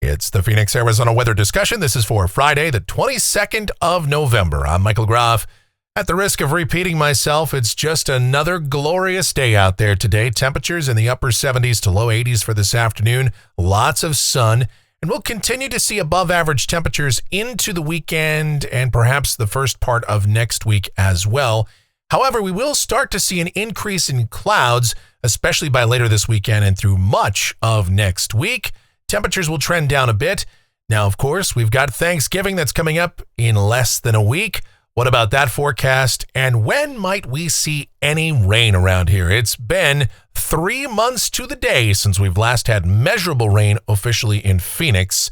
It's the Phoenix, Arizona weather discussion. This is for Friday, the 22nd of November. I'm Michael Groff. At the risk of repeating myself, it's just another glorious day out there today. Temperatures in the upper 70s to low 80s for this afternoon. Lots of sun. And we'll continue to see above average temperatures into the weekend and perhaps the first part of next week as well. However, we will start to see an increase in clouds, especially by later this weekend and through much of next week. Temperatures will trend down a bit. Now, of course, we've got Thanksgiving that's coming up in less than a week. What about that forecast? And when might we see any rain around here? It's been 3 months to the day since we've last had measurable rain officially in Phoenix.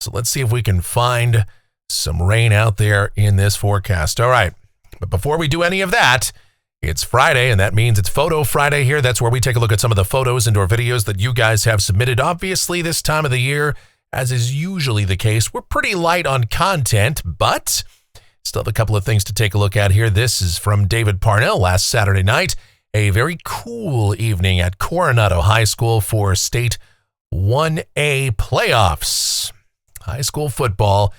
So let's see if we can find some rain out there in this forecast. All right. But before we do any of that, it's Friday, and that means it's Photo Friday here. That's where we take a look at some of the photos and/or videos that you guys have submitted. Obviously, this time of the year, as is usually the case, we're pretty light on content, but still have a couple of things to take a look at here. This is from David Parnell last Saturday night. A very cool evening at Coronado High School for State 1A playoffs. High school football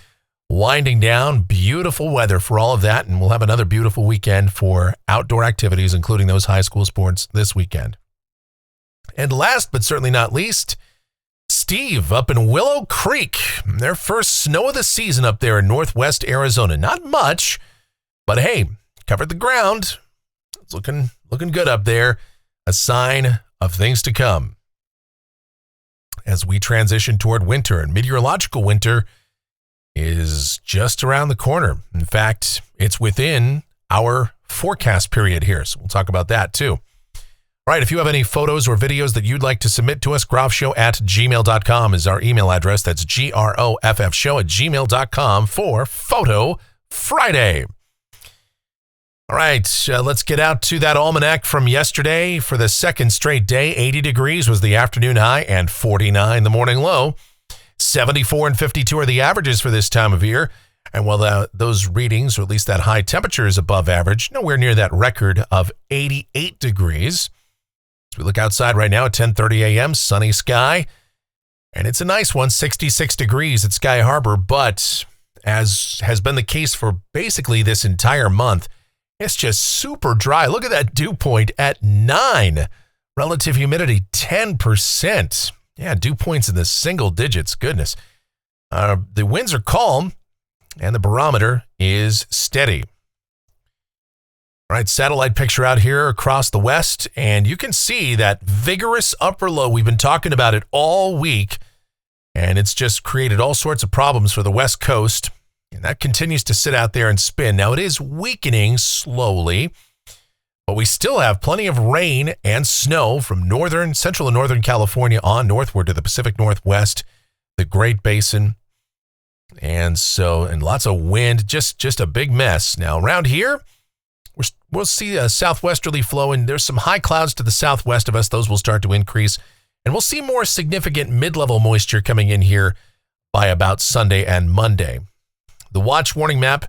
winding down. Beautiful weather for all of that, and we'll have another beautiful weekend for outdoor activities, including those high school sports this weekend. And last but certainly not least, Steve up in Willow Creek. Their first snow of the season up there in northwest Arizona. Not much, but hey, covered the ground. It's looking good up there. A sign of things to come as we transition toward winter. And meteorological winter is just around the corner. In fact, it's within our forecast period here, so we'll talk about that too. All right, if you have any photos or videos that you'd like to submit to us, groffshow@gmail.com is our email address. That's groffshow@gmail.com for Photo Friday. All right, let's get out to that almanac from yesterday. For the second straight day, 80 degrees was the afternoon high and 49 the morning low. 74 and 52 are the averages for this time of year. And while those readings, or at least that high temperature, is above average, nowhere near that record of 88 degrees. As we look outside right now at 10:30 a.m., sunny sky. And it's a nice one, 66 degrees at Sky Harbor. But as has been the case for basically this entire month, it's just super dry. Look at that dew point at 9. Relative humidity, 10%. Yeah, dew points in the single digits. Goodness. The winds are calm, and the barometer is steady. All right, satellite picture out here across the west, and you can see that vigorous upper low. We've been talking about it all week, and it's just created all sorts of problems for the west coast, and that continues to sit out there and spin. Now, it is weakening slowly, but we still have plenty of rain and snow from central and northern California on northward to the Pacific Northwest, the Great Basin. And lots of wind, just a big mess. Now around here, we'll see a southwesterly flow, and there's some high clouds to the southwest of us. Those will start to increase, and we'll see more significant mid-level moisture coming in here by about Sunday and Monday. The watch warning map,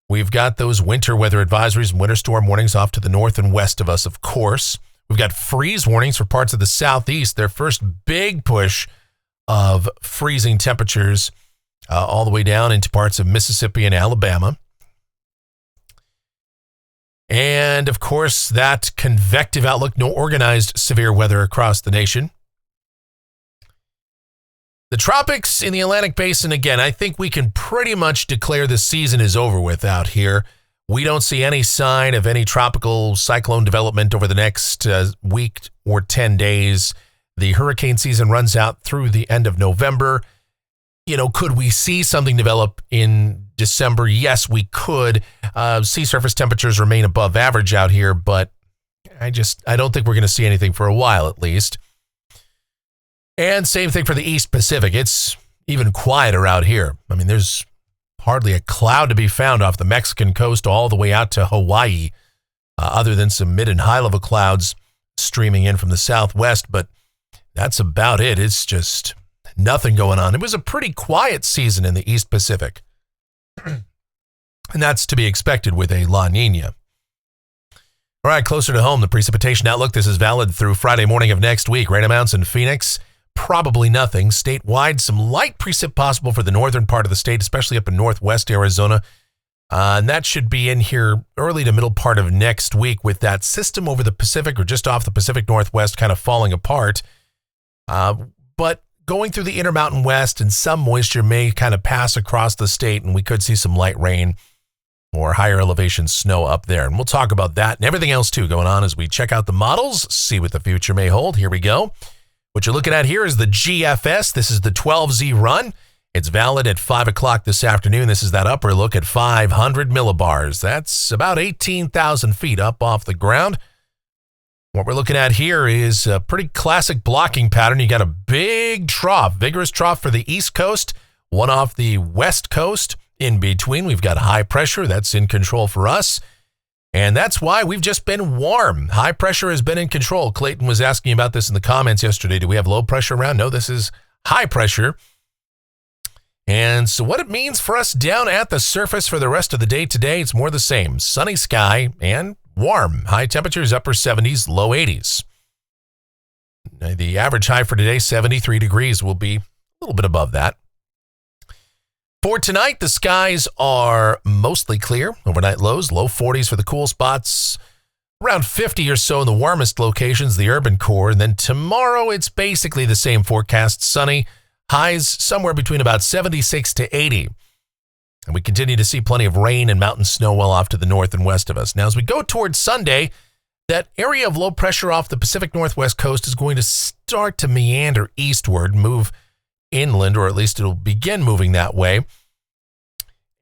we've got those winter weather advisories and winter storm warnings off to the north and west of us, of course. We've got freeze warnings for parts of the southeast, their first big push of freezing temperatures all the way down into parts of Mississippi and Alabama. And, of course, that convective outlook, no organized severe weather across the nation. The tropics in the Atlantic Basin, again, I think we can pretty much declare the season is over with out here. We don't see any sign of any tropical cyclone development over the next week or 10 days. The hurricane season runs out through the end of November. You know, could we see something develop in December? Yes, we could. Sea surface temperatures remain above average out here, but I don't think we're going to see anything for a while at least. And same thing for the East Pacific. It's even quieter out here. I mean, there's hardly a cloud to be found off the Mexican coast all the way out to Hawaii, other than some mid and high level clouds streaming in from the southwest. But that's about it. It's just nothing going on. It was a pretty quiet season in the East Pacific. And that's to be expected with a La Nina. All right, closer to home, the precipitation outlook. This is valid through Friday morning of next week. Rain amounts in Phoenix, probably nothing. Statewide, some light precip possible for the northern part of the state, especially up in northwest Arizona. And that should be in here early to middle part of next week with that system over the Pacific or just off the Pacific Northwest kind of falling apart. But going through the Intermountain West, and some moisture may kind of pass across the state, and we could see some light rain or higher elevation snow up there. And we'll talk about that and everything else too going on as we check out the models, see what the future may hold. Here we go. What you're looking at here is the GFS. This is the 12Z run. It's valid at 5 o'clock this afternoon. This is that upper look at 500 millibars. That's about 18,000 feet up off the ground. What we're looking at here is a pretty classic blocking pattern. You got a big trough, vigorous trough for the East Coast, one off the West Coast. In between, we've got high pressure. That's in control for us. And that's why we've just been warm. High pressure has been in control. Clayton was asking about this in the comments yesterday. Do we have low pressure around? No, this is high pressure. And so what it means for us down at the surface for the rest of the day today, it's more the same. Sunny sky and warm. High temperatures, upper 70s, low 80s. The average high for today, 73 degrees, will be a little bit above that. For tonight, the skies are mostly clear. Overnight lows, low 40s for the cool spots. Around 50 or so in the warmest locations, the urban core. And then tomorrow, it's basically the same forecast. Sunny. Highs somewhere between about 76 to 80. And we continue to see plenty of rain and mountain snow well off to the north and west of us. Now, as we go towards Sunday, that area of low pressure off the Pacific Northwest coast is going to start to meander eastward, move inland, or at least it'll begin moving that way.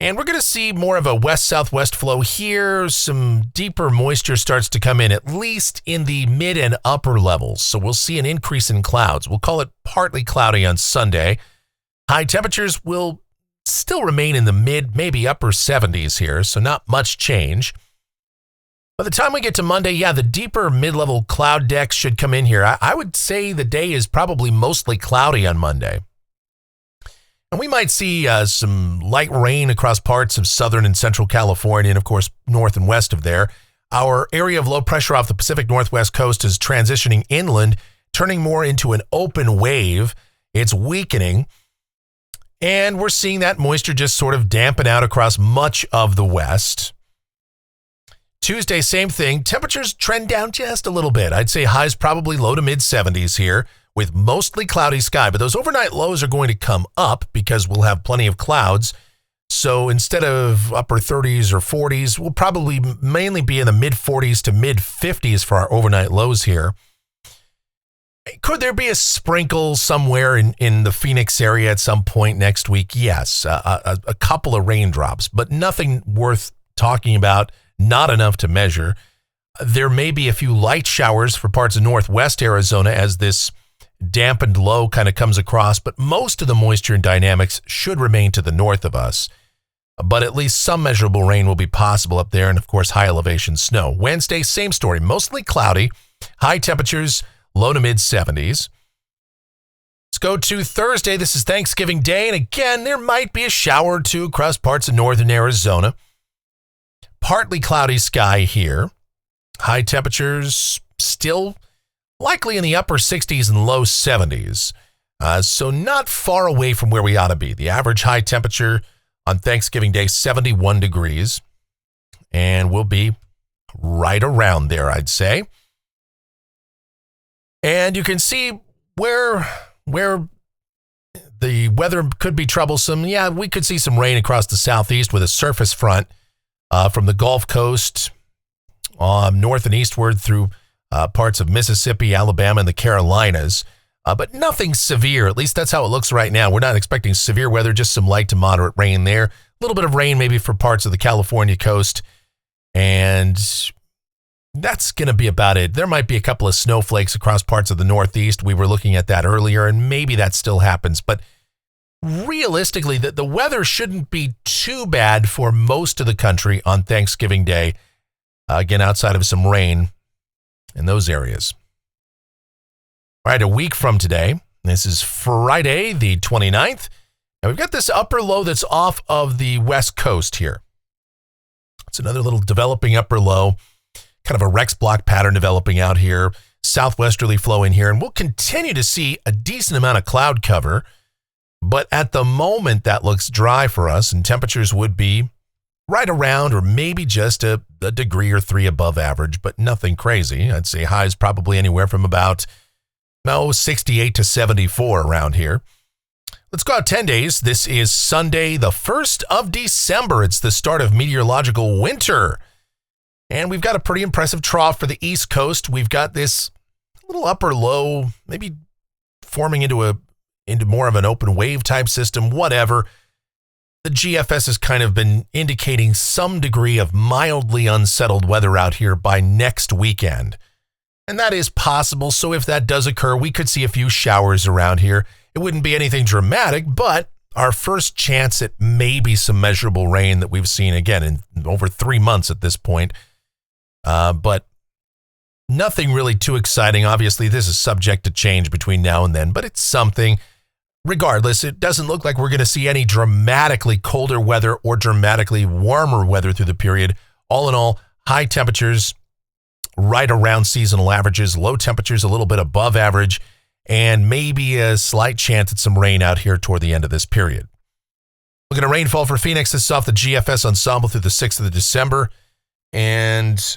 And we're going to see more of a west-southwest flow here. Some deeper moisture starts to come in, at least in the mid and upper levels. So we'll see an increase in clouds. We'll call it partly cloudy on Sunday. High temperatures will still remain in the mid, maybe upper 70s here, so not much change. By the time we get to Monday, yeah, the deeper mid-level cloud decks should come in here. I would say the day is probably mostly cloudy on Monday. And we might see some light rain across parts of southern and central California, and of course, north and west of there. Our area of low pressure off the Pacific Northwest coast is transitioning inland, turning more into an open wave. It's weakening. And we're seeing that moisture just sort of dampen out across much of the west. Tuesday, same thing. Temperatures trend down just a little bit. I'd say highs probably low to mid 70s here, with mostly cloudy sky, but those overnight lows are going to come up because we'll have plenty of clouds. So instead of upper 30s or 40s, we'll probably mainly be in the mid 40s to mid 50s for our overnight lows here. Could there be a sprinkle somewhere in the Phoenix area at some point next week? Yes, a couple of raindrops, but nothing worth talking about, not enough to measure. There may be a few light showers for parts of northwest Arizona as this dampened low kind of comes across, but most of the moisture and dynamics should remain to the north of us. But at least some measurable rain will be possible up there, and of course high elevation snow. Wednesday, same story, mostly cloudy, high temperatures, low to mid 70s. Let's go to Thursday. This is Thanksgiving Day, and again, there might be a shower or two across parts of northern Arizona. Partly cloudy sky here. High temperatures still likely in the upper 60s and low 70s. So not far away from where we ought to be. The average high temperature on Thanksgiving Day, 71 degrees. And we'll be right around there, I'd say. And you can see where the weather could be troublesome. Yeah, we could see some rain across the southeast with a surface front from the Gulf Coast north and eastward through parts of Mississippi, Alabama, and the Carolinas. But nothing severe. At least that's how it looks right now. We're not expecting severe weather, just some light to moderate rain there. A little bit of rain maybe for parts of the California coast. And that's going to be about it. There might be a couple of snowflakes across parts of the Northeast. We were looking at that earlier, and maybe that still happens. But realistically, the weather shouldn't be too bad for most of the country on Thanksgiving Day. Again, outside of some rain in those areas. All right, a week from today, this is Friday, the 29th, and we've got this upper low that's off of the west coast here. It's another little developing upper low, kind of a Rex block pattern developing out here. southwesterly flow in here, and we'll continue to see a decent amount of cloud cover. But at the moment, that looks dry for us, and temperatures would be right around or maybe just a degree or 3 above average, but nothing crazy. I'd say highs probably anywhere from about 68 to 74 around here. Let's go out 10 days. This is Sunday, the 1st of December. It's the start of meteorological winter. And we've got a pretty impressive trough for the East Coast. We've got this little upper low, maybe forming into more of an open wave type system, whatever. The GFS has kind of been indicating some degree of mildly unsettled weather out here by next weekend. And that is possible, so if that does occur, we could see a few showers around here. It wouldn't be anything dramatic, but our first chance at maybe some measurable rain that we've seen, again, in over 3 months at this point. But nothing really too exciting. Obviously, this is subject to change between now and then, but it's something. Regardless, it doesn't look like we're going to see any dramatically colder weather or dramatically warmer weather through the period. All in all, high temperatures right around seasonal averages, low temperatures a little bit above average, and maybe a slight chance at some rain out here toward the end of this period. Looking at rainfall for Phoenix, this is off the GFS ensemble through the 6th of December, and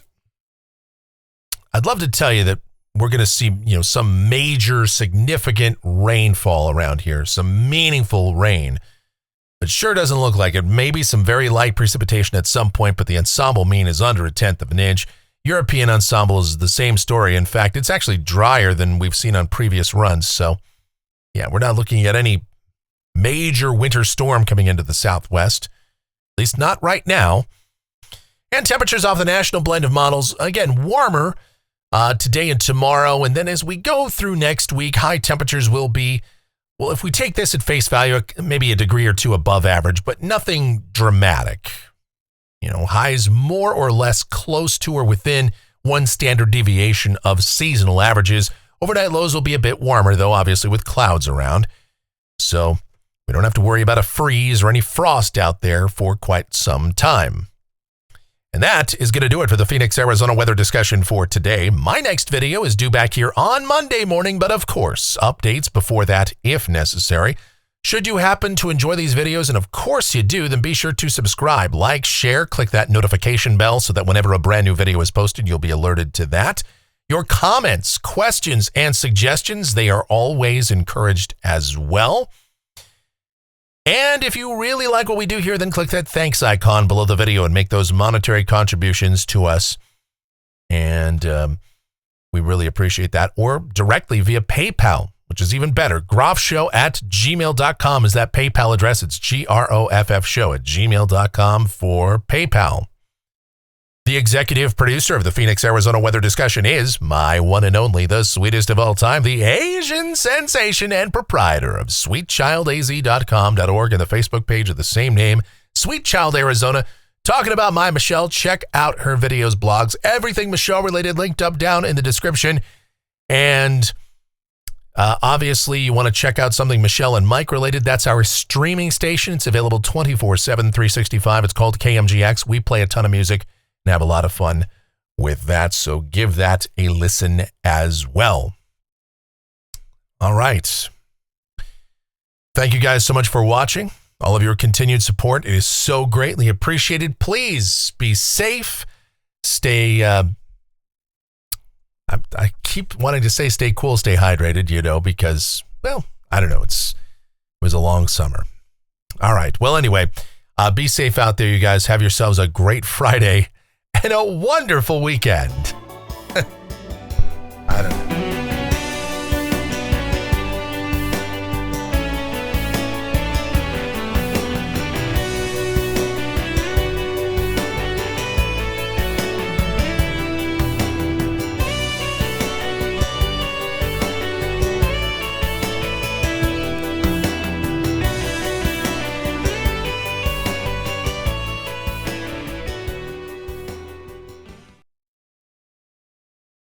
I'd love to tell you that we're going to see, some major significant rainfall around here, some meaningful rain. It sure doesn't look like it. Maybe some very light precipitation at some point, but the ensemble mean is under 1/10 of an inch. European ensemble is the same story. In fact, it's actually drier than we've seen on previous runs. So, yeah, we're not looking at any major winter storm coming into the southwest, at least not right now. And temperatures off the national blend of models, again, warmer today and tomorrow, and then as we go through next week, high temperatures will be, well, if we take this at face value, maybe a degree or 2 above average, but nothing dramatic. Highs more or less close to or within 1 standard deviation of seasonal averages. Overnight lows will be a bit warmer, though, obviously, with clouds around. So we don't have to worry about a freeze or any frost out there for quite some time. And that is going to do it for the Phoenix, Arizona weather discussion for today. My next video is due back here on Monday morning, but of course, updates before that if necessary. Should you happen to enjoy these videos, and of course you do, then be sure to subscribe, like, share, click that notification bell so that whenever a brand new video is posted, you'll be alerted to that. Your comments, questions, and suggestions, they are always encouraged as well. And if you really like what we do here, then click that thanks icon below the video and make those monetary contributions to us. And we really appreciate that. Or directly via PayPal, which is even better. groffshow@gmail.com is that PayPal address. It's groffshow@gmail.com for PayPal. The executive producer of the Phoenix, Arizona weather discussion is my one and only, the sweetest of all time, the Asian sensation and proprietor of sweetchildaz.com.org and the Facebook page of the same name, Sweet Child Arizona. Talking about my Michelle, check out her videos, blogs, everything Michelle related, linked up down in the description. And obviously, you want to check out something Michelle and Mike related. That's our streaming station. It's available 24/7, 365. It's called KMGX. We play a ton of music and have a lot of fun with that. So give that a listen as well. All right. Thank you guys so much for watching. All of your continued support. It is so greatly appreciated. Please be safe. Stay, I keep wanting to say stay cool, stay hydrated, because, well, I don't know. It was a long summer. All right. Well, anyway, be safe out there, you guys. Have yourselves a great Friday and a wonderful weekend.